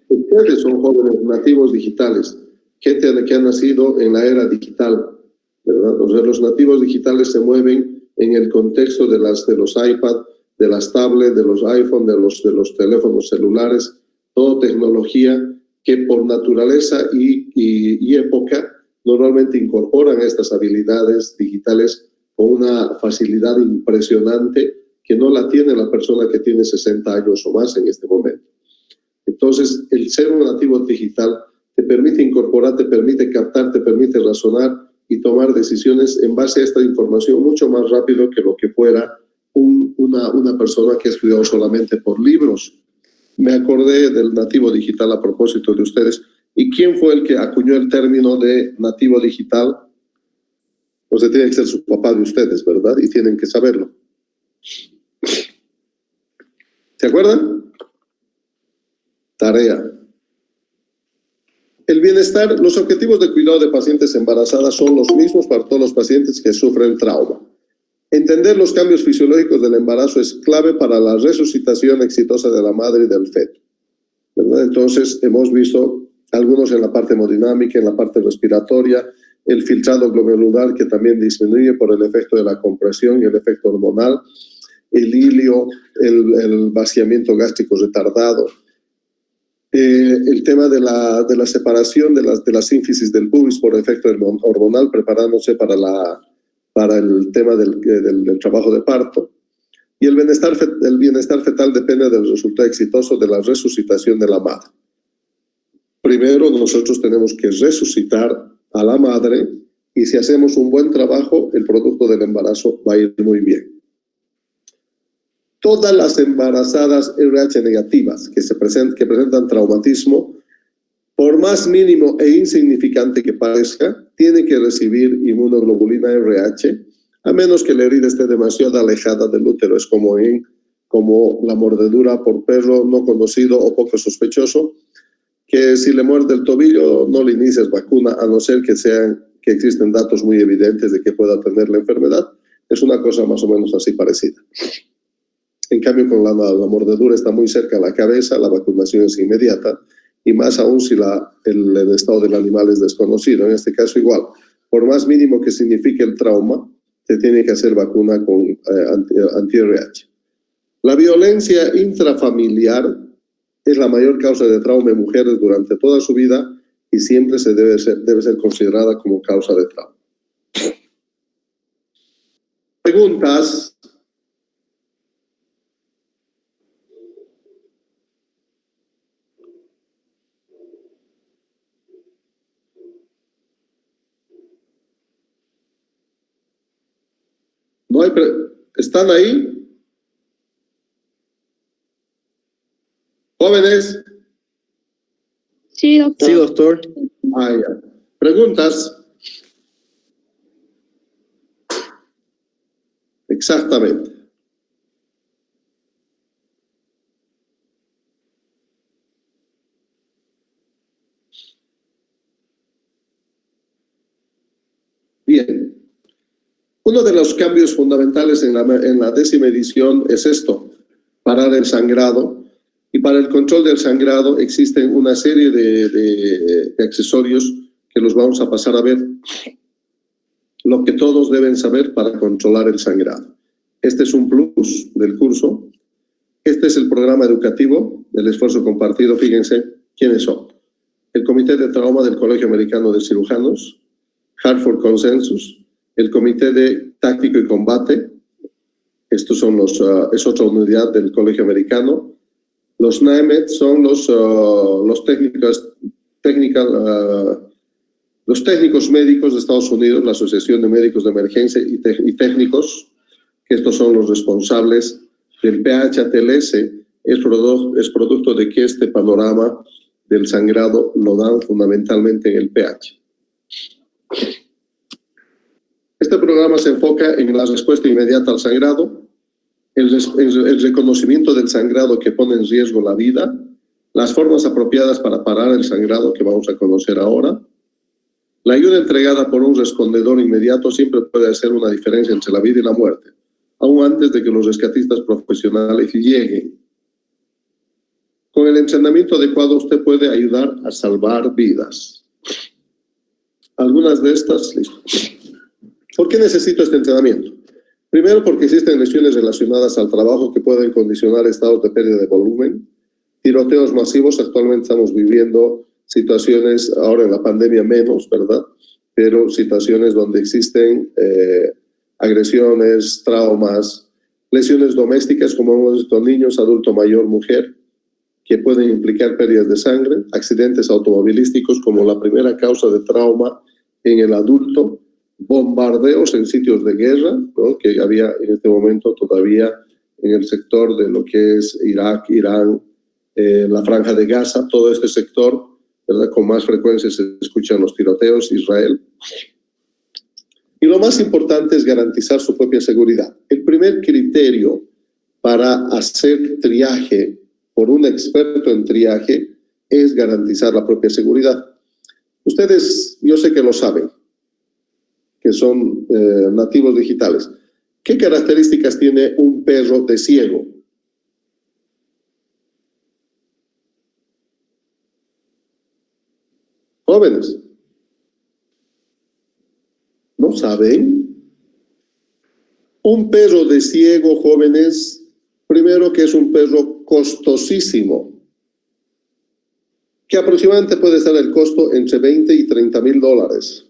Speaker 1: Ustedes son jóvenes nativos digitales, gente que ha nacido en la era digital, ¿verdad? O sea, los nativos digitales se mueven en el contexto de los iPad, de las tablets, de los iPhone, de los teléfonos celulares, toda tecnología que por naturaleza y época normalmente incorporan estas habilidades digitales con una facilidad impresionante que no la tiene la persona que tiene 60 años o más en este momento. Entonces, el ser un nativo digital te permite incorporar, te permite captar, te permite razonar y tomar decisiones en base a esta información mucho más rápido que lo que fuera una persona que ha estudiado solamente por libros. Me acordé del nativo digital a propósito de ustedes. ¿Y quién fue el que acuñó el término de nativo digital? Pues tiene que ser su papá de ustedes, ¿verdad? Y tienen que saberlo. ¿Se acuerdan? Tarea. El bienestar, los objetivos de cuidado de pacientes embarazadas son los mismos para todos los pacientes que sufren trauma. Entender los cambios fisiológicos del embarazo es clave para la resucitación exitosa de la madre y del feto, ¿verdad? Entonces, hemos visto algunos en la parte hemodinámica, en la parte respiratoria, el filtrado glomerular que también disminuye por el efecto de la compresión y el efecto hormonal, el hilio, el vaciamiento gástrico retardado, el tema de la separación de la sínfisis del pubis por efecto hormonal, preparándose para el tema del trabajo de parto. Y el bienestar fetal depende del resultado exitoso de la resucitación de la madre. Primero, nosotros tenemos que resucitar a la madre y si hacemos un buen trabajo, el producto del embarazo va a ir muy bien. Todas las embarazadas RH negativas que presentan traumatismo, por más mínimo e insignificante que parezca, tienen que recibir inmunoglobulina RH, a menos que la herida esté demasiado alejada del útero. Es como la mordedura por perro no conocido o poco sospechoso, que si le muerde el tobillo no le inicies vacuna, a no ser que existen datos muy evidentes de que pueda tener la enfermedad. Es una cosa más o menos así parecida. En cambio, con la mordedura está muy cerca de la cabeza, la vacunación es inmediata, y más aún si el estado del animal es desconocido. En este caso igual, por más mínimo que signifique el trauma, se tiene que hacer vacuna con anti-RH. La violencia intrafamiliar es la mayor causa de trauma en mujeres durante toda su vida y siempre debe ser considerada como causa de trauma. Preguntas. No hay ¿Están ahí? ¿Jóvenes?
Speaker 2: Sí, doctor.
Speaker 4: Sí, doctor.
Speaker 1: Ya. ¿Preguntas? Exactamente. Bien. Uno de los cambios fundamentales en la 10ª edición es esto, parar el sangrado. Y para el control del sangrado existen una serie de accesorios que los vamos a pasar a ver. Lo que todos deben saber para controlar el sangrado. Este es un plus del curso. Este es el programa educativo del esfuerzo compartido. Fíjense quiénes son. El Comité de Trauma del Colegio Americano de Cirujanos, Hartford Consensus, el Comité de Táctico y Combate, estos son es otra unidad del Colegio Americano. Los NAEMED son los técnicos médicos de Estados Unidos, la Asociación de Médicos de Emergencia y Técnicos, que estos son los responsables del PH-ATLS, es producto de que este panorama del sangrado lo dan fundamentalmente en el pH. Este programa se enfoca en la respuesta inmediata al sangrado, el reconocimiento del sangrado que pone en riesgo la vida, las formas apropiadas para parar el sangrado que vamos a conocer ahora. La ayuda entregada por un respondedor inmediato siempre puede hacer una diferencia entre la vida y la muerte, aún antes de que los rescatistas profesionales lleguen. Con el entrenamiento adecuado usted puede ayudar a salvar vidas. Algunas de estas, listo. ¿Por qué necesito este entrenamiento? Primero, porque existen lesiones relacionadas al trabajo que pueden condicionar estados de pérdida de volumen, tiroteos masivos. Actualmente estamos viviendo situaciones, ahora en la pandemia menos, ¿verdad? Pero situaciones donde existen agresiones, traumas, lesiones domésticas, como hemos visto, niños, adulto mayor, mujer, que pueden implicar pérdidas de sangre, accidentes automovilísticos como la primera causa de trauma en el adulto, bombardeos en sitios de guerra, ¿no?, que había en este momento todavía en el sector de lo que es Irak, Irán, la Franja de Gaza, todo este sector, ¿verdad? Con más frecuencia se escuchan los tiroteos, Israel. Y lo más importante es garantizar su propia seguridad. El primer criterio para hacer triaje por un experto en triaje es garantizar la propia seguridad. Ustedes, yo sé que lo saben, que son nativos digitales. ¿Qué características tiene un perro de ciego? Jóvenes, ¿no saben? Un perro de ciego, jóvenes, primero que es un perro costosísimo, que aproximadamente puede estar el costo entre 20 y 30 mil dólares,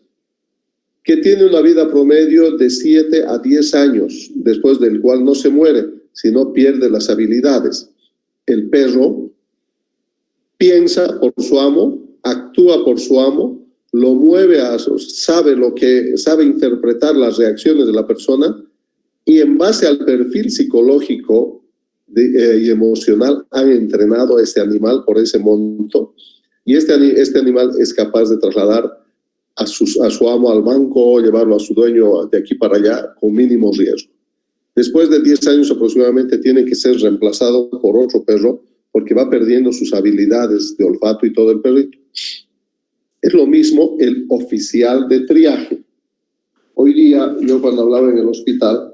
Speaker 1: que tiene una vida promedio de 7 a 10 años, después del cual no se muere, sino pierde las habilidades. El perro piensa por su amo, actúa por su amo, lo mueve sabe interpretar las reacciones de la persona, y en base al perfil psicológico y emocional han entrenado a este animal por ese monto, y este animal es capaz de trasladar a su amo al banco, llevarlo a su dueño de aquí para allá con mínimo riesgo. Después de 10 años aproximadamente tiene que ser reemplazado por otro perro porque va perdiendo sus habilidades de olfato y todo el perrito. Es lo mismo el oficial de triaje. Hoy día, yo cuando hablaba en el hospital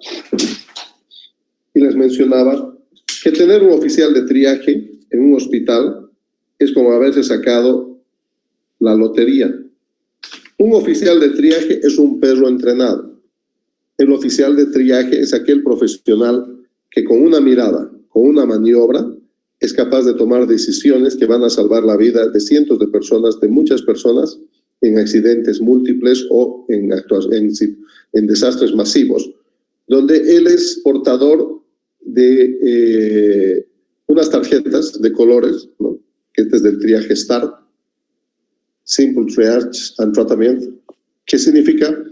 Speaker 1: y les mencionaba que tener un oficial de triaje en un hospital es como haberse sacado la lotería. Un oficial de triaje es un perro entrenado. El oficial de triaje es aquel profesional que con una mirada, con una maniobra, es capaz de tomar decisiones que van a salvar la vida de cientos de personas, de muchas personas, en accidentes múltiples o en desastres masivos, donde él es portador de unas tarjetas de colores, ¿no? Que este es del triaje START, Simple Triage and Treatment, que significa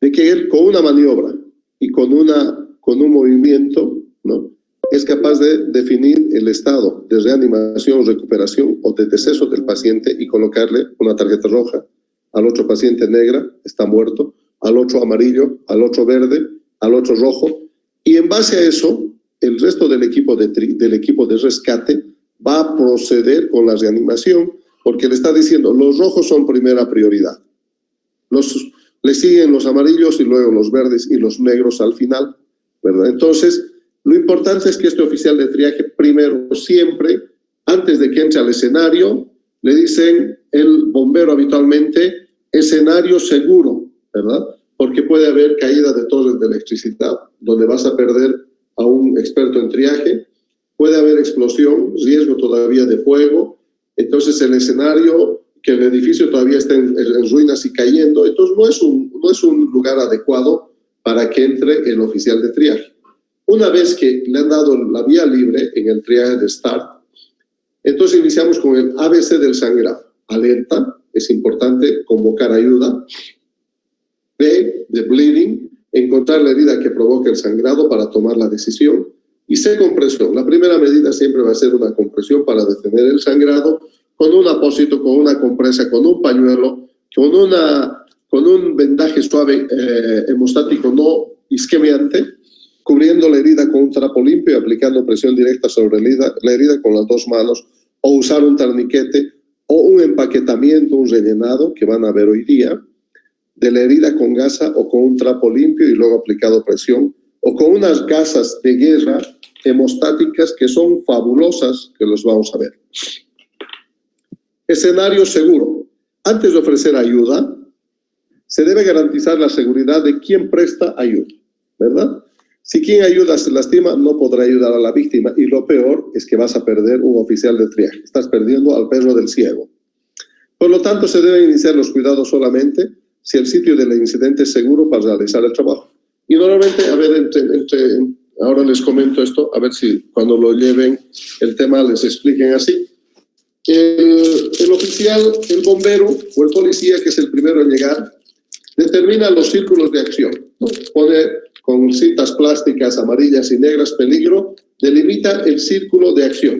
Speaker 1: de que él con una maniobra y con un movimiento, ¿no?, es capaz de definir el estado de reanimación, recuperación o de deceso del paciente y colocarle una tarjeta roja, al otro paciente negra, está muerto, al otro amarillo, al otro verde, al otro rojo, y en base a eso, el resto del equipo de rescate va a proceder con la reanimación, porque le está diciendo, los rojos son primera prioridad. Le siguen los amarillos y luego los verdes y los negros al final, ¿verdad? Entonces, lo importante es que este oficial de triaje, primero, siempre, antes de que entre al escenario, le dicen el bombero habitualmente, escenario seguro, ¿verdad? Porque puede haber caída de torres de electricidad, donde vas a perder a un experto en triaje, puede haber explosión, riesgo todavía de fuego, entonces el escenario, que el edificio todavía está en ruinas y cayendo, entonces no es un lugar adecuado para que entre el oficial de triaje. Una vez que le han dado la vía libre en el triaje de START, entonces iniciamos con el ABC del sangrado. Alerta, es importante convocar ayuda. B, de bleeding, encontrar la herida que provoca el sangrado para tomar la decisión. Y C, compresión. La primera medida siempre va a ser una compresión para detener el sangrado, con un apósito, con una compresa, con un pañuelo, con un vendaje suave hemostático no isquemiante, cubriendo la herida con un trapo limpio y aplicando presión directa sobre la herida con las dos manos, o usar un torniquete o un empaquetamiento, un rellenado, que van a ver hoy día, de la herida con gasa o con un trapo limpio y luego aplicado presión, o con unas gasas de guerra hemostáticas que son fabulosas, que los vamos a ver. Escenario seguro. Antes de ofrecer ayuda, se debe garantizar la seguridad de quien presta ayuda, ¿verdad? Si quien ayuda se lastima, no podrá ayudar a la víctima, y lo peor es que vas a perder un oficial de triaje. Estás perdiendo al perro del ciego. Por lo tanto, se deben iniciar los cuidados solamente si el sitio del incidente es seguro para realizar el trabajo. Y normalmente, a ver, ahora les comento esto, a ver si cuando lo lleven el tema les expliquen así. El oficial, el bombero o el policía, que es el primero en llegar, determina los círculos de acción, ¿no? Pone con cintas plásticas amarillas y negras peligro, delimita el círculo de acción.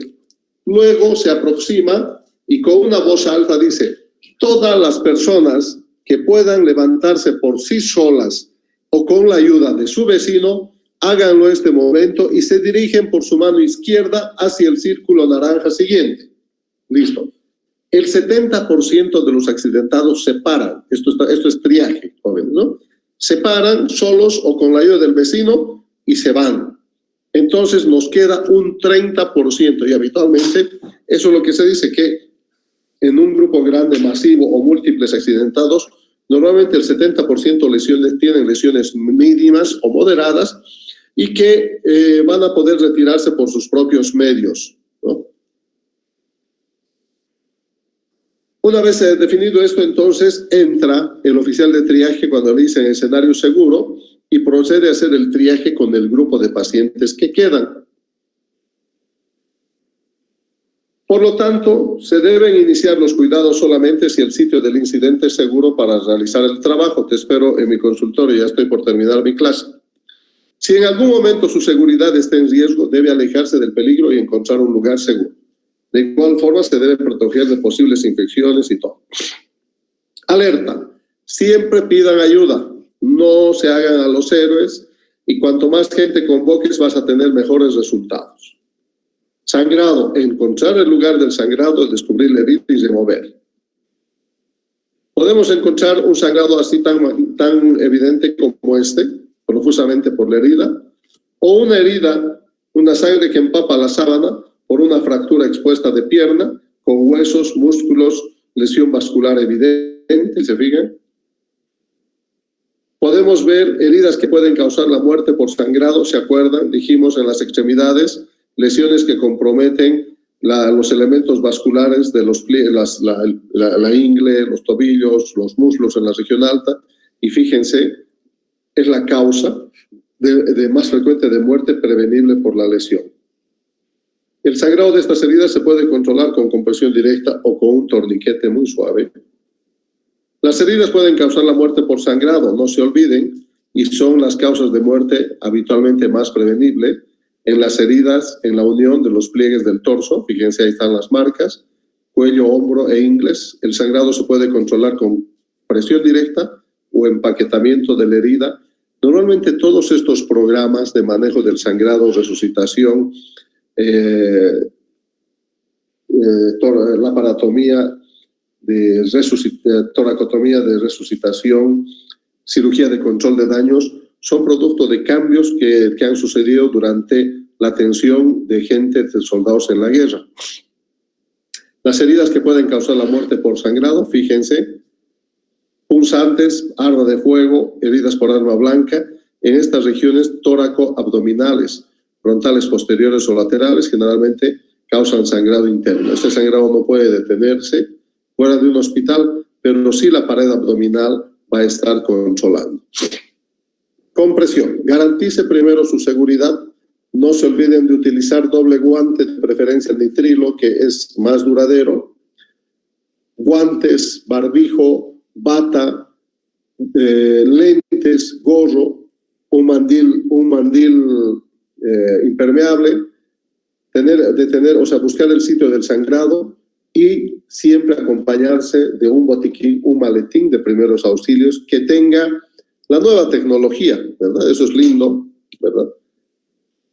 Speaker 1: Luego se aproxima y con una voz alta dice, todas las personas que puedan levantarse por sí solas o con la ayuda de su vecino, háganlo en este momento y se dirigen por su mano izquierda hacia el círculo naranja siguiente. Listo. El 70% de los accidentados se paran. Esto es triaje, jóvenes, ¿no? Se paran solos o con la ayuda del vecino y se van. Entonces nos queda un 30%, y habitualmente eso es lo que se dice, que en un grupo grande, masivo o múltiples accidentados, normalmente el 70% tienen lesiones mínimas o moderadas y que van a poder retirarse por sus propios medios, ¿no? Una vez definido esto, entonces entra el oficial de triaje cuando le dicen escenario seguro y procede a hacer el triaje con el grupo de pacientes que quedan. Por lo tanto, se deben iniciar los cuidados solamente si el sitio del incidente es seguro para realizar el trabajo. Te espero en mi consultorio, ya estoy por terminar mi clase. Si en algún momento su seguridad está en riesgo, debe alejarse del peligro y encontrar un lugar seguro. De igual forma, se debe proteger de posibles infecciones y todo. Alerta. Siempre pidan ayuda. No se hagan a los héroes y cuanto más gente convoques vas a tener mejores resultados. Sangrado. Encontrar el lugar del sangrado, descubrir la herida y remover. Podemos encontrar un sangrado así tan evidente como este, profusamente por la herida, o una herida, una sangre que empapa la sábana por una fractura expuesta de pierna, con huesos, músculos, lesión vascular evidente, ¿se fijan? Podemos ver heridas que pueden causar la muerte por sangrado, ¿se acuerdan? Dijimos en las extremidades, lesiones que comprometen los elementos vasculares de los pliegues, la ingle, los tobillos, los muslos en la región alta, y fíjense, es la causa más frecuente de muerte prevenible por la lesión. El sangrado de estas heridas se puede controlar con compresión directa o con un torniquete muy suave. Las heridas pueden causar la muerte por sangrado, no se olviden, y son las causas de muerte habitualmente más prevenibles en las heridas en la unión de los pliegues del torso. Fíjense, ahí están las marcas, cuello, hombro e ingles. El sangrado se puede controlar con presión directa o empaquetamiento de la herida. Normalmente todos estos programas de manejo del sangrado, resucitación, laparotomía, toracotomía de resucitación, cirugía de control de daños, son producto de cambios que han sucedido durante la atención de gente, de soldados en la guerra. Las heridas que pueden causar la muerte por sangrado, fíjense, punzantes, arma de fuego, heridas por arma blanca, en estas regiones tóraco-abdominales, frontales posteriores o laterales, generalmente causan sangrado interno. Este sangrado no puede detenerse fuera de un hospital, pero sí la pared abdominal va a estar controlando. Compresión. Garantice primero su seguridad. No se olviden de utilizar doble guante, de preferencia el nitrilo, que es más duradero. Guantes, barbijo, bata, lentes, gorro, un mandil impermeable, buscar el sitio del sangrado y siempre acompañarse de un botiquín, un maletín de primeros auxilios que tenga la nueva tecnología, ¿verdad? Eso es lindo, ¿verdad?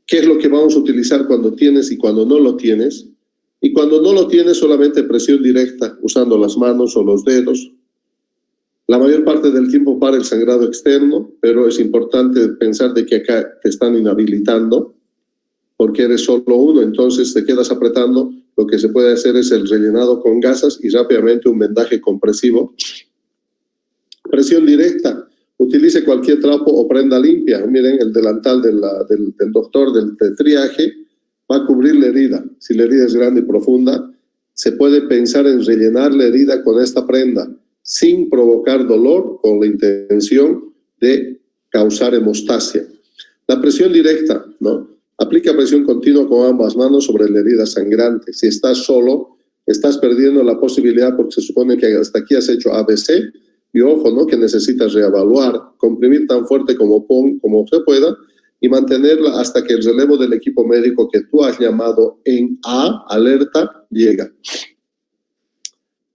Speaker 1: ¿Qué es lo que vamos a utilizar cuando tienes y cuando no lo tienes? Y cuando no lo tienes, solamente presión directa, usando las manos o los dedos. La mayor parte del tiempo para el sangrado externo, pero es importante pensar de que acá te están inhabilitando porque eres solo uno, entonces te quedas apretando. Lo que se puede hacer es el rellenado con gasas y rápidamente un vendaje compresivo. Presión directa. Utilice cualquier trapo o prenda limpia. Miren, el delantal del doctor del triaje va a cubrir la herida. Si la herida es grande y profunda, se puede pensar en rellenar la herida con esta prenda sin provocar dolor, con la intención de causar hemostasia. La presión directa, ¿no? Aplica presión continua con ambas manos sobre la herida sangrante. Si estás solo, estás perdiendo la posibilidad porque se supone que hasta aquí has hecho ABC y ojo, ¿no? Que necesitas reevaluar, comprimir tan fuerte como se pueda y mantenerla hasta que el relevo del equipo médico que tú has llamado en alerta, llega.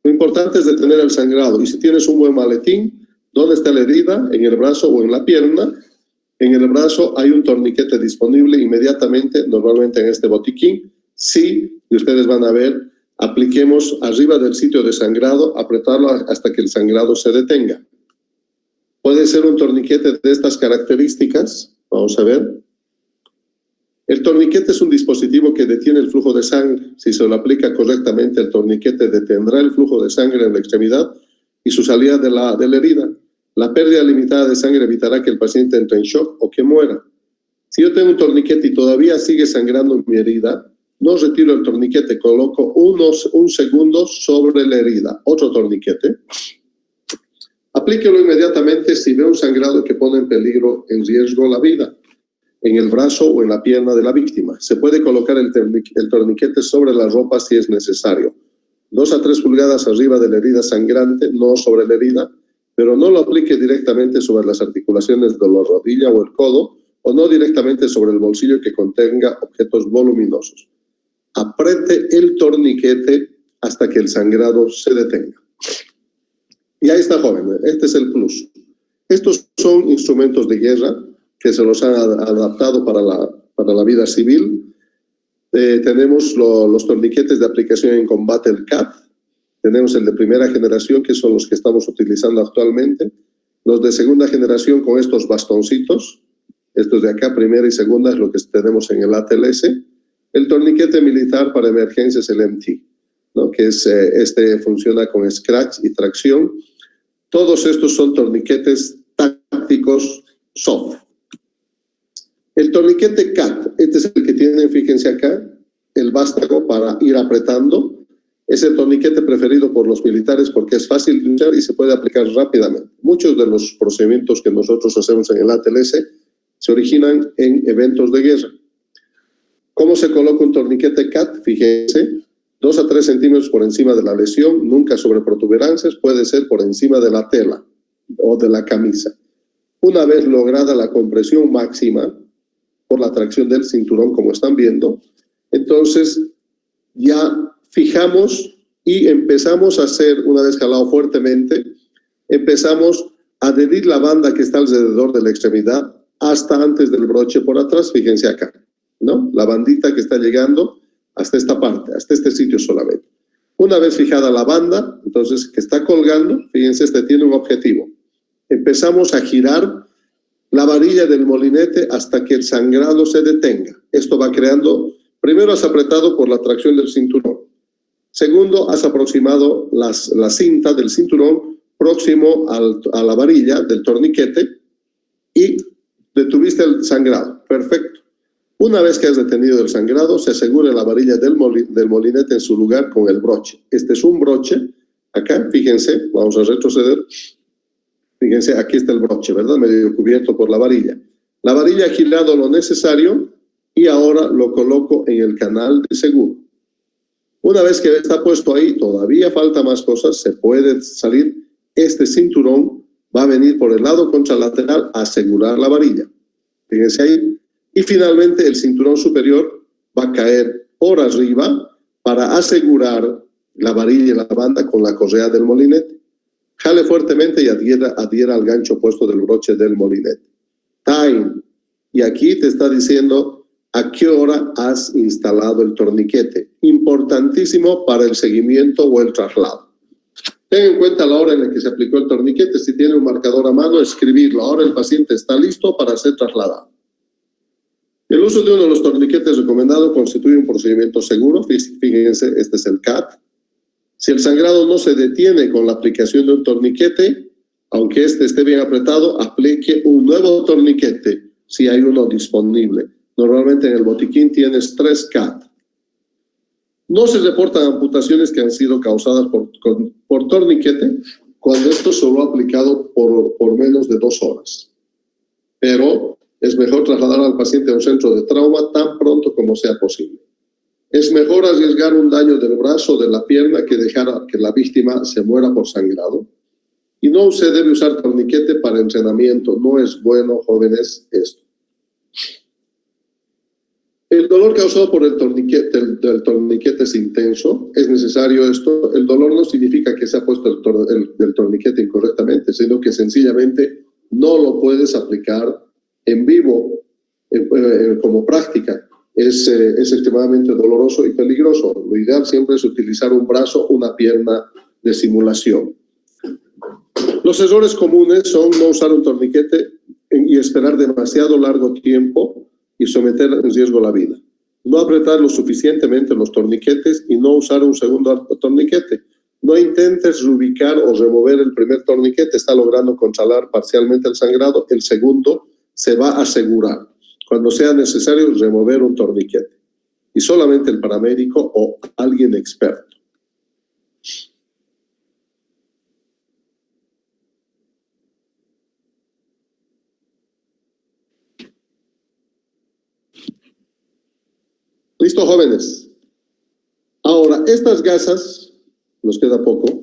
Speaker 1: Lo importante es detener el sangrado y si tienes un buen maletín, ¿dónde está la herida? ¿En el brazo o en la pierna? En el brazo hay un torniquete disponible inmediatamente, normalmente en este botiquín. Sí, y ustedes van a ver, apliquemos arriba del sitio de sangrado, apretarlo hasta que el sangrado se detenga. Puede ser un torniquete de estas características. Vamos a ver. El torniquete es un dispositivo que detiene el flujo de sangre. Si se lo aplica correctamente, el torniquete detendrá el flujo de sangre en la extremidad y su salida de la herida. La pérdida limitada de sangre evitará que el paciente entre en shock o que muera. Si yo tengo un torniquete y todavía sigue sangrando mi herida, no retiro el torniquete, coloco un segundo sobre la herida. Otro torniquete. Aplíquelo inmediatamente si ve un sangrado que pone en peligro, en riesgo la vida. en el brazo o en la pierna de la víctima. Se puede colocar el torniquete sobre la ropa si es necesario. 2 a 3 pulgadas arriba de la herida sangrante, no sobre la herida, pero no lo aplique directamente sobre las articulaciones de la rodilla o el codo, o no directamente sobre el bolsillo que contenga objetos voluminosos. Apriete el torniquete hasta que el sangrado se detenga. Y ahí está, joven, este es el plus. Estos son instrumentos de guerra que se los han adaptado para la vida civil. Tenemos los torniquetes de aplicación en combate, el CAT. Tenemos el de primera generación, que son los que estamos utilizando actualmente. Los de segunda generación con estos bastoncitos. Estos de acá, primera y segunda, es lo que tenemos en el ATLS. El torniquete militar para emergencias, el MT, ¿no? Que es, funciona con scratch y tracción. Todos estos son torniquetes tácticos soft. El torniquete CAT, este es el que tienen, fíjense acá, el vástago para ir apretando. Es el torniquete preferido por los militares porque es fácil de usar y se puede aplicar rápidamente. Muchos de los procedimientos que nosotros hacemos en el ATLS se originan en eventos de guerra. ¿Cómo se coloca un torniquete CAT? Fíjense, 2 a 3 centímetros por encima de la lesión, nunca sobre protuberancias, puede ser por encima de la tela o de la camisa. Una vez lograda la compresión máxima por la tracción del cinturón, como están viendo, entonces ya fijamos y empezamos a hacer, una vez jalado fuertemente, empezamos a adherir la banda que está alrededor de la extremidad hasta antes del broche por atrás, fíjense acá, ¿no? La bandita que está llegando hasta esta parte, hasta este sitio solamente. Una vez fijada la banda, entonces, que está colgando, fíjense, este tiene un objetivo. Empezamos a girar la varilla del molinete hasta que el sangrado se detenga. Esto va creando, primero has apretado por la tracción del cinturón. Segundo, has aproximado la cinta del cinturón próximo a la varilla del torniquete y detuviste el sangrado. Perfecto. Una vez que has detenido el sangrado, se asegura la varilla del molinete en su lugar con el broche. Este es un broche. Acá, fíjense, vamos a retroceder. Fíjense, aquí está el broche, ¿verdad? Medio cubierto por la varilla. La varilla ha girado lo necesario y ahora lo coloco en el canal de seguro. Una vez que está puesto ahí, todavía falta más cosas, se puede salir. Este cinturón va a venir por el lado contralateral a asegurar la varilla. Fíjense ahí. Y finalmente el cinturón superior va a caer por arriba para asegurar la varilla y la banda con la correa del molinete. Jale fuertemente y adhiera al gancho puesto del broche del molinete. Time. Y aquí te está diciendo a qué hora has instalado el torniquete. Importantísimo para el seguimiento o el traslado. Ten en cuenta la hora en la que se aplicó el torniquete. Si tiene un marcador a mano, escribirlo. Ahora el paciente está listo para ser trasladado. El uso de uno de los torniquetes recomendado constituye un procedimiento seguro. Fíjense, este es el CAT. Si el sangrado no se detiene con la aplicación de un torniquete, aunque este esté bien apretado, aplique un nuevo torniquete si hay uno disponible. Normalmente en el botiquín tienes 3 CAT. No se reportan amputaciones que han sido causadas por torniquete cuando esto solo ha aplicado por menos de 2 horas. Pero es mejor trasladar al paciente a un centro de trauma tan pronto como sea posible. Es mejor arriesgar un daño del brazo o de la pierna que dejar que la víctima se muera por sangrado. Y no se debe usar torniquete para entrenamiento. No es bueno, jóvenes, esto. El dolor causado por el torniquete es intenso. Es necesario esto. El dolor no significa que se ha puesto el torniquete incorrectamente, sino que sencillamente no lo puedes aplicar en vivo como práctica. Es extremadamente doloroso y peligroso. Lo ideal siempre es utilizar un brazo, una pierna de simulación. Los errores comunes son no usar un torniquete y esperar demasiado largo tiempo y someter en riesgo la vida. No apretar lo suficientemente los torniquetes y no usar un segundo torniquete. No intentes reubicar o remover el primer torniquete. Está logrando controlar parcialmente el sangrado. El segundo se va a asegurar. Cuando sea necesario, remover un torniquete. Y solamente el paramédico o alguien experto. ¿Listo, jóvenes? Ahora, estas gasas, nos queda poco,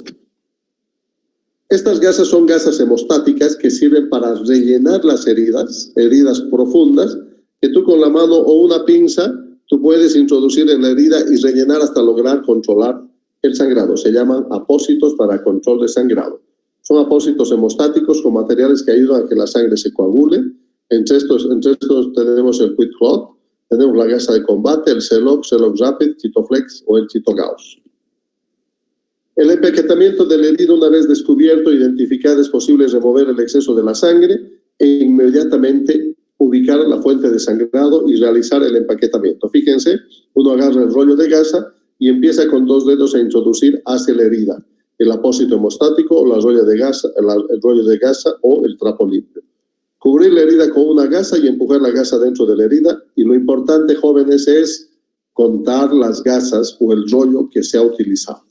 Speaker 1: estas gasas son gasas hemostáticas que sirven para rellenar las heridas profundas, que tú con la mano o una pinza, tú puedes introducir en la herida y rellenar hasta lograr controlar el sangrado. Se llaman apósitos para control de sangrado. Son apósitos hemostáticos con materiales que ayudan a que la sangre se coagule. Entre estos tenemos el QuickClot, tenemos la gasa de combate, el Celox Rapid, Cytoflex o el Cytogauss. El empaquetamiento de la herida, una vez descubierto e identificado, es posible remover el exceso de la sangre e inmediatamente ubicar la fuente de sangrado y realizar el empaquetamiento. Fíjense, uno agarra el rollo de gasa y empieza con 2 dedos a introducir hacia la herida el apósito hemostático o el rollo de gasa o el trapo limpio. Cubrir la herida con una gasa y empujar la gasa dentro de la herida. Y lo importante, jóvenes, es contar las gasas o el rollo que se ha utilizado.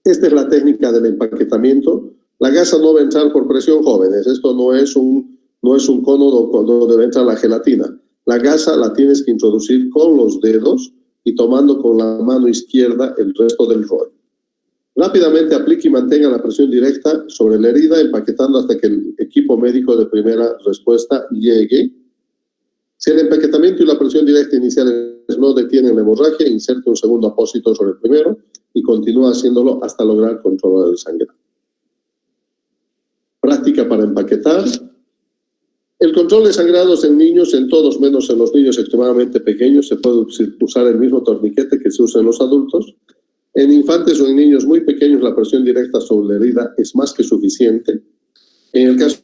Speaker 1: Esta es la técnica del empaquetamiento. La gasa no va a entrar por presión, jóvenes. Esto no es un cono donde debe entrar la gelatina. La gasa la tienes que introducir con los dedos y tomando con la mano izquierda el resto del rollo. Rápidamente aplique y mantenga la presión directa sobre la herida, empaquetando hasta que el equipo médico de primera respuesta llegue. Si el empaquetamiento y la presión directa iniciales no detienen la hemorragia, inserte un segundo apósito sobre el primero y continúa haciéndolo hasta lograr controlar el sangrado. Práctica para empaquetar. El control de sangrados en niños, en todos menos en los niños extremadamente pequeños, se puede usar el mismo torniquete que se usa en los adultos. En infantes o en niños muy pequeños, la presión directa sobre la herida es más que suficiente. En el caso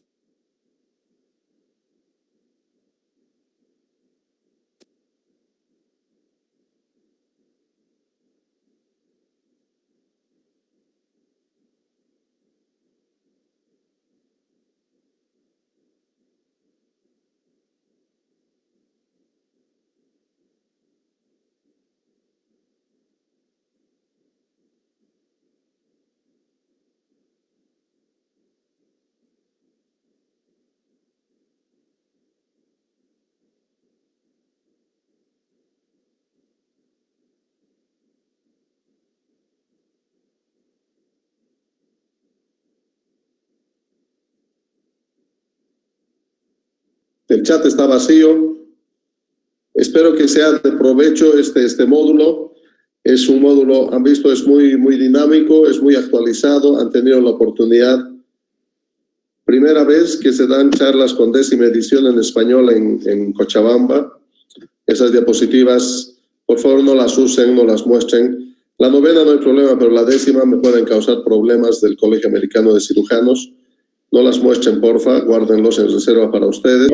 Speaker 1: el chat está vacío. Espero que sea de provecho este módulo. Es un módulo, han visto, es muy dinámico, es muy actualizado. Han tenido la oportunidad. Primera vez que se dan charlas con 10ª edición en español en Cochabamba. Esas diapositivas, por favor, no las usen, no las muestren. La 9ª no hay problema, pero la 10ª me pueden causar problemas del Colegio Americano de Cirujanos. No las muestren, porfa, guárdenlos en reserva para ustedes.